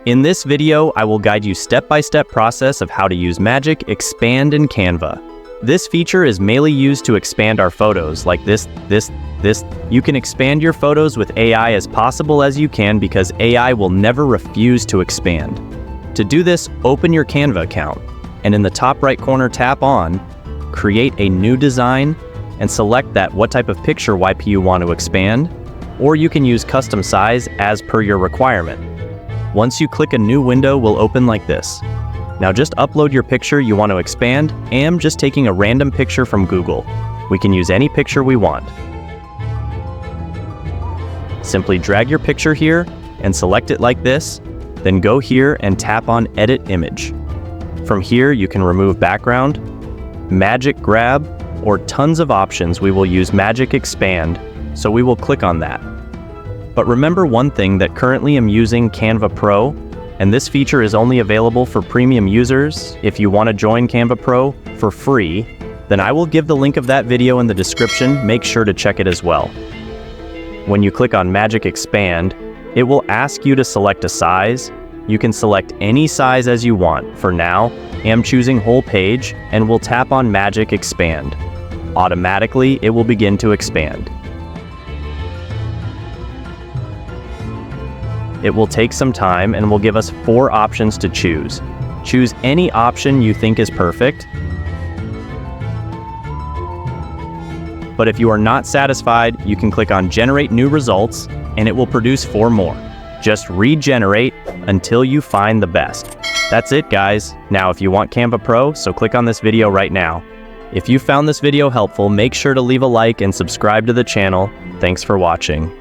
In this video, I will guide you step-by-step process of how to use Magic Expand in Canva. This feature is mainly used to expand our photos like this. You can expand your photos with AI as possible as you can because AI will never refuse to expand. To do this, open your Canva account and in the top right corner tap on Create a New Design and select that what type of picture YP you want to expand, or you can use custom size as per your requirement. Once you click, a new window will open like this. Now just upload your picture you want to expand. I'm just taking a random picture from Google. We can use any picture we want. Simply drag your picture here and select it like this, then go here and tap on Edit Image. From here you can remove background, Magic Grab, or tons of options. We will use Magic Expand, so we will click on that. But remember one thing, that currently I'm using Canva Pro, and this feature is only available for premium users. If you want to join Canva Pro for free, then I will give the link of that video in the description. Make sure to check it as well. When you click on Magic Expand, it will ask you to select a size. You can select any size as you want. For now, I'm choosing whole page and will tap on Magic Expand. Automatically, it will begin to expand. It will take some time and will give us 4 options to choose. Choose any option you think is perfect. But if you are not satisfied, you can click on Generate New Results and it will produce 4 more. Just regenerate until you find the best. That's it, guys. Now, if you want Canva Pro, so click on this video right now. If you found this video helpful, make sure to leave a like and subscribe to the channel. Thanks for watching.